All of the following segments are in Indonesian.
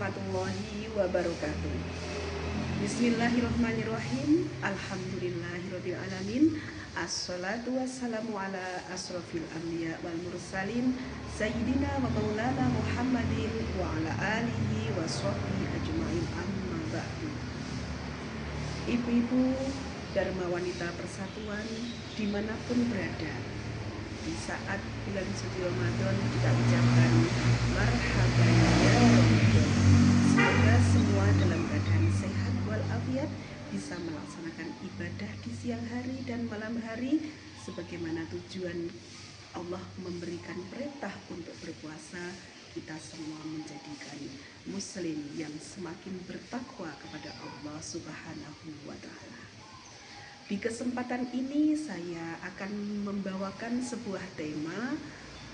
warahmatullahi wabarakatuh. Bismillahirrahmanirrahim. Alhamdulillahirabbil alamin. Assalatu wassalamu ala asrofil anbiya wal mursalin sayyidina wa maulana Muhammadin wa ala alihi wa sahbihi ajmain, amma ba'du. Ibu-ibu Dharma Wanita Persatuan dimanapun berada, di saat bulan suci Ramadan kita ucapkan marhaban ya Ramadan. Semoga semua dalam keadaan sehat walafiat, bisa melaksanakan ibadah di siang hari dan malam hari sebagaimana tujuan Allah memberikan perintah untuk berpuasa. Kita semua menjadikan muslim yang semakin bertakwa kepada Allah Subhanahu wa Ta'ala. Di kesempatan ini saya akan membawakan sebuah tema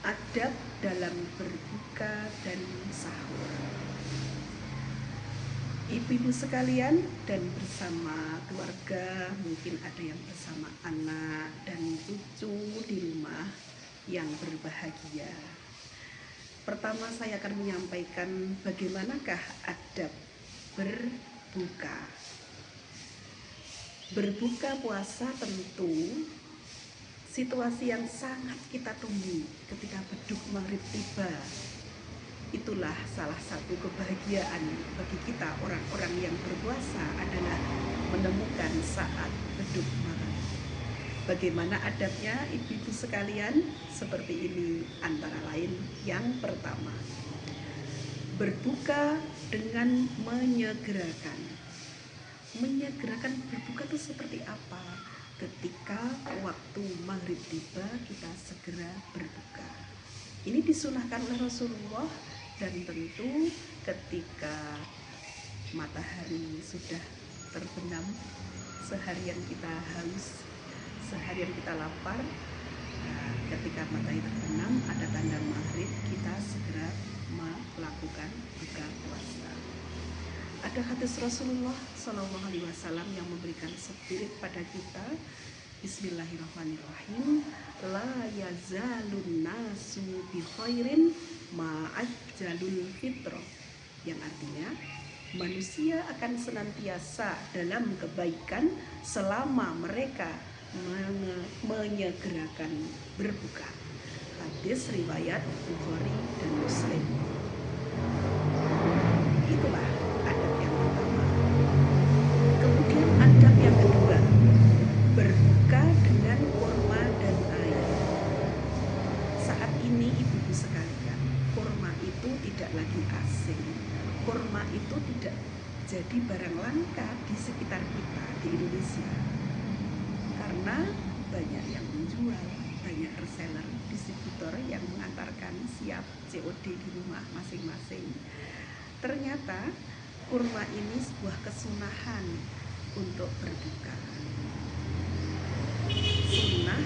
adab dalam berbuka dan sahur. Ibu-ibu sekalian dan bersama keluarga, mungkin ada yang bersama anak dan cucu di rumah yang berbahagia. Pertama saya akan menyampaikan bagaimanakah adab berbuka. Berbuka puasa tentu situasi yang sangat kita tunggu ketika beduk maghrib tiba. Itulah salah satu kebahagiaan bagi kita orang-orang yang berpuasa adalah menemukan saat beduk maghrib. Bagaimana adabnya ibu-ibu sekalian? Seperti ini antara lain. Yang pertama, berbuka dengan menyegerakan. Menyegerakan berbuka itu seperti apa? Ketika waktu maghrib tiba, kita segera berbuka. Ini disunahkan oleh Rasulullah, dan tentu ketika matahari sudah terbenam, seharian kita haus, seharian kita lapar, ketika matahari terbenam ada tanda maghrib, kita segera melakukan buka puasa. Ada hadis Rasulullah SAW yang memberikan spirit pada kita. Bismillahirrahmanirrahim. La yazalun nasu bi khairin ma'ajjalul fitrah. Yang artinya manusia akan senantiasa dalam kebaikan selama mereka menyegerakan berbuka. Hadis riwayat Bukhari dan Muslim. Itulah adab yang pertama. Kemudian adab yang kedua, berbuka dengan kurma dan air. Saat ini ibu-ibu sekalian, kurma itu tidak lagi asing. Kurma itu tidak jadi barang langka di sekitar kita di Indonesia, karena banyak yang menjual, banyak reseller, distributor yang mengantarkan siap COD di rumah masing-masing. Ternyata kurma ini sebuah kesunahan untuk berbuka. Sunnah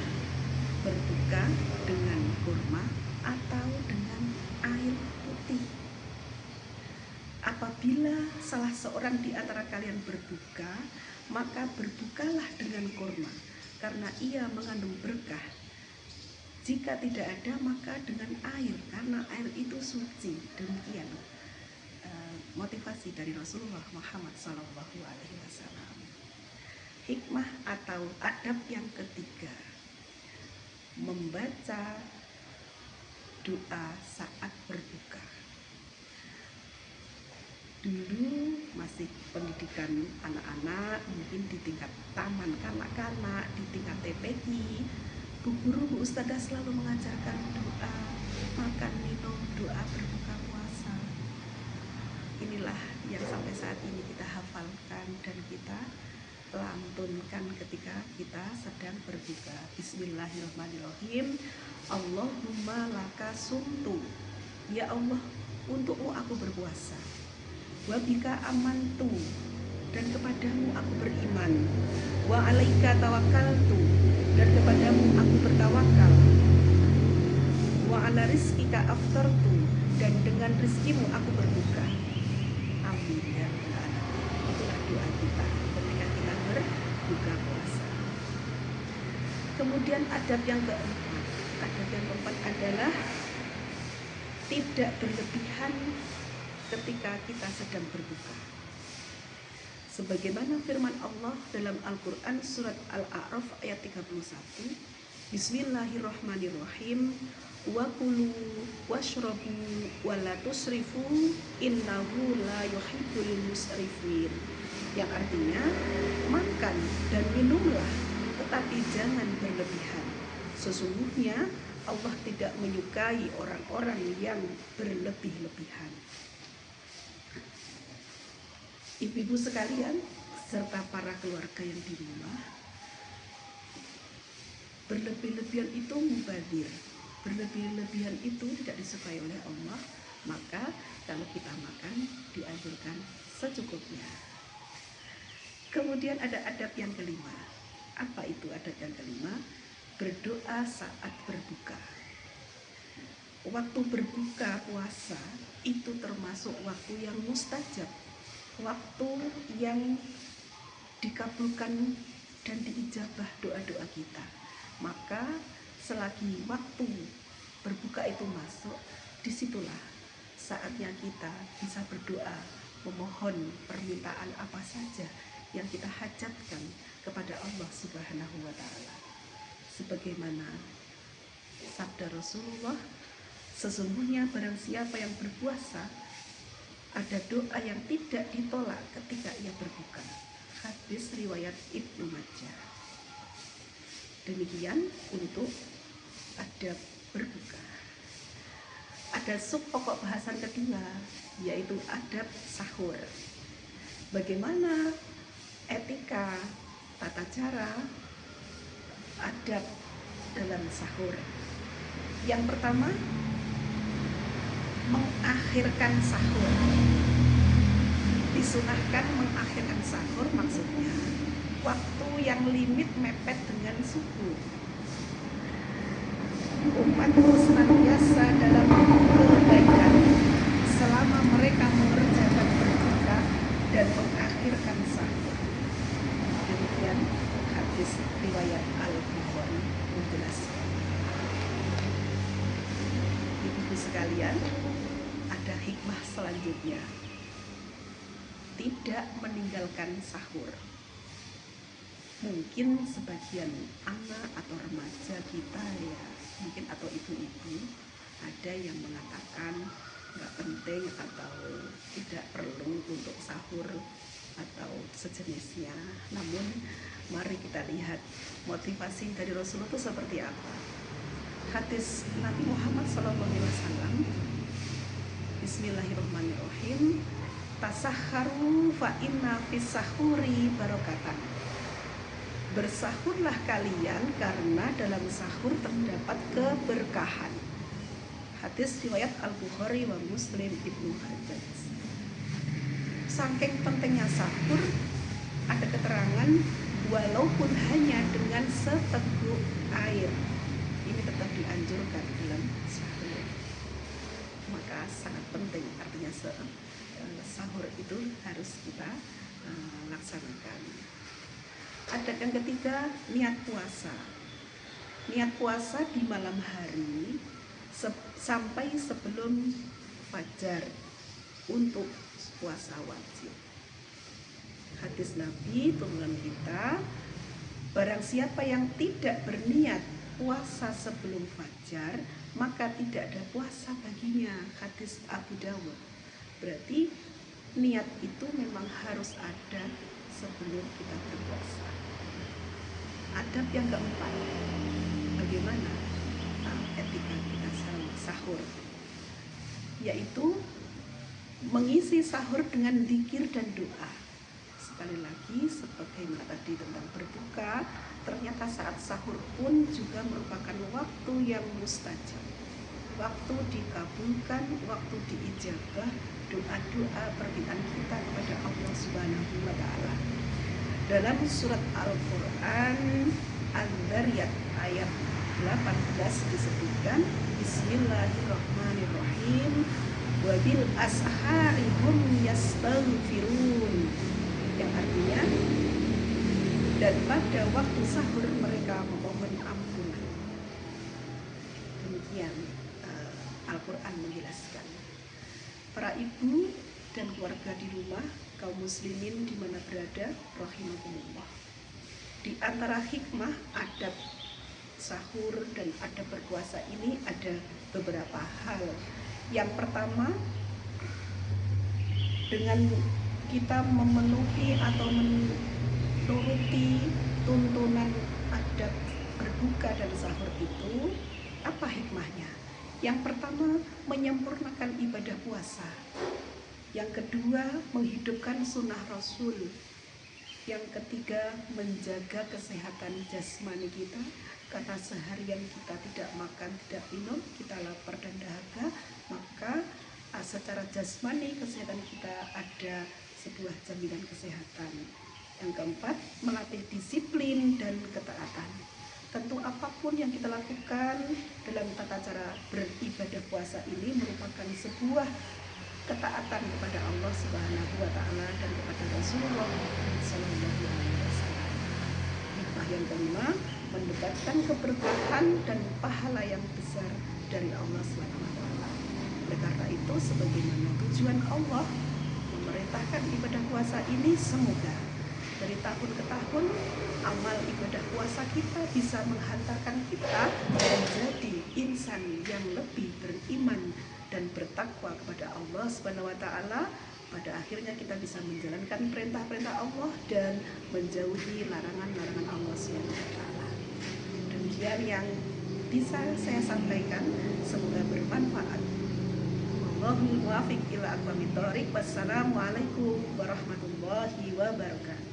berbuka dengan kurma atau dengan air putih. Apabila salah seorang di antara kalian berbuka, maka berbukalah dengan kurma, karena ia mengandung berkah. Jika tidak ada, maka dengan air, karena air itu suci. Demikian motivasi dari Rasulullah Muhammad SAW. Hikmah atau adab yang ketiga, membaca doa saat berbuka. Dulu masih pendidikan anak-anak, mungkin di tingkat taman kanak-kanak, di tingkat TPQ, bu guru, bu ustadzah selalu mengajarkan doa makan minum, doa berbuka puasa. Inilah yang sampai saat ini kita hafalkan dan kita lantunkan ketika kita sedang berbuka. Bismillahirrahmanirrahim. Allahumma laka sumtu. Ya Allah, untukmu aku berpuasa. Wa bika amantu, dan kepadamu aku beriman. Wa alaika tawakkaltu, dan kepadamu aku bertawakal. Wa ala rizkika aftartu, dan dengan rizkimu aku berbuka. Amin ya rabbal alamin. Itulah doa kita ketika kita berbuka puasa. Kemudian adab yang keempat adalah tidak berlebihan ketika kita sedang berbuka. Sebagaimana firman Allah dalam Al-Quran surat Al-A'raf ayat 31, Bismillahirrahmanirrahim, wa kulu washrabu wa la tusrifu innahu la yuhibbul musrifin. Yang artinya, makan dan minumlah tetapi jangan berlebihan. Sesungguhnya Allah tidak menyukai orang-orang yang berlebih-lebihan. Ibu-ibu sekalian serta para keluarga yang di rumah, berlebih-lebihan itu mubazir. Berlebih-lebihan itu tidak disukai oleh Allah. Maka kalau kita makan dianjurkan secukupnya. Kemudian ada adab yang kelima. Apa itu adab yang kelima? Berdoa saat berbuka. Waktu berbuka puasa itu termasuk waktu yang mustajab, waktu yang dikabulkan dan diijabah doa-doa kita. Maka selagi waktu berbuka itu masuk, disitulah saatnya kita bisa berdoa, memohon permintaan apa saja yang kita hajatkan kepada Allah Subhanahu wa Ta'ala. Sebagaimana sabda Rasulullah, sesungguhnya barang siapa yang berpuasa, ada doa yang tidak ditolak ketika ia berbuka. Hadis riwayat Ibnu Majah. Demikian untuk adab berbuka. Ada sub pokok bahasan kedua, yaitu adab sahur. Bagaimana etika, tata cara, adab dalam sahur. Yang pertama, mengakhirkan sahur. Disunahkan mengakhirkan sahur, maksudnya waktu yang limit mepet dengan subuh. Umat senantiasa dalam kebaikan selama mereka mengerjakan berbuka dan mengakhirkan sahur. Demikian hadis riwayat Al-Bukhari menjelaskan. Ibu-ibu sekalian, ada hikmah selanjutnya. Tidak meninggalkan sahur. Mungkin sebagian anak atau remaja kita ya, mungkin atau ibu-ibu ada yang mengatakan nggak penting atau tidak perlu untuk sahur atau sejenisnya. Namun mari kita lihat motivasi dari Rasulullah itu seperti apa. Hadis Nabi Muhammad SAW, Bismillahirrahmanirrahim, tasahharu fa inna fis sahuri barokatan. Bersahurlah kalian karena dalam sahur terdapat keberkahan. Hadis riwayat Al-Bukhari wa Muslim Ibnu Hajjaj. Saking pentingnya sahur, ada keterangan walaupun hanya dengan seteguk air, ini tetap dianjurkan dalam sahur. Maka sangat penting, artinya sahur itu harus kita laksanakan. Ada yang ketiga, niat puasa. Niat puasa di malam hari sampai sebelum fajar untuk puasa wajib. Hadis Nabi turunan kita, barang siapa yang tidak berniat puasa sebelum fajar, maka tidak ada puasa baginya. Hadis Abu Dawud. Berarti niat itu memang harus ada sebelum kita berpuasa. Adab yang keempat, bagaimana etika kita sahur, yaitu mengisi sahur dengan zikir dan doa. Sekali lagi, sebagaimana tadi tentang berbuka, ternyata saat sahur pun juga merupakan waktu yang mustajab, waktu dikabulkan, waktu diijabah doa-doa permintaan kita kepada Allah Subhanahu wa Ta'ala. Dalam surat Al-Quran Al-Zariyat ayat 18 disebutkan, Bismillahirrahmanirrahim, wabil ashari hum yastaghfirun, yang artinya dan pada waktu sahur mereka memohon ampunan. Demikian Al-Quran menjelaskan. Para ibu dan keluarga di rumah, kaum muslimin di mana berada, rahimakumullah. Di antara hikmah adab sahur dan adab berpuasa ini ada beberapa hal. Yang pertama, dengan kita memenuhi atau menuruti tuntunan adab berbuka dan sahur itu, apa hikmahnya? Yang pertama, menyempurnakan ibadah puasa. Yang kedua, menghidupkan sunnah Rasul. Yang ketiga, menjaga kesehatan jasmani kita, karena seharian kita tidak makan, tidak minum, kita lapar dan dahaga, maka secara jasmani kesehatan kita ada sebuah jaminan kesehatan. Yang keempat, melatih disiplin dan ketaatan. Tentu apapun yang kita lakukan dalam tata cara beribadah puasa ini merupakan sebuah ketaatan kepada Allah Subhanahu wa taala dan kepada Rasulullah sallallahu alaihi wasallam. Hikmah yang kelima, mendapatkan keberkahan dan pahala yang besar dari Allah Subhanahu wa taala. Oleh karena itu, sebagaimana tujuan Allah memerintahkan ibadah puasa ini, semoga dari tahun ke tahun amal ibadah puasa kita bisa menghantarkan kita menjadi insan yang lebih beriman dan bertakwa kepada Allah Subhanahu wa taala. Pada akhirnya kita bisa menjalankan perintah-perintah Allah dan menjauhi larangan-larangan Allah Subhanahu wa taala. Demikian yang bisa saya sampaikan, semoga bermanfaat. Wallahul muwaffiq ila aqwamit thoriq. Wassalamualaikum warahmatullahi wabarakatuh.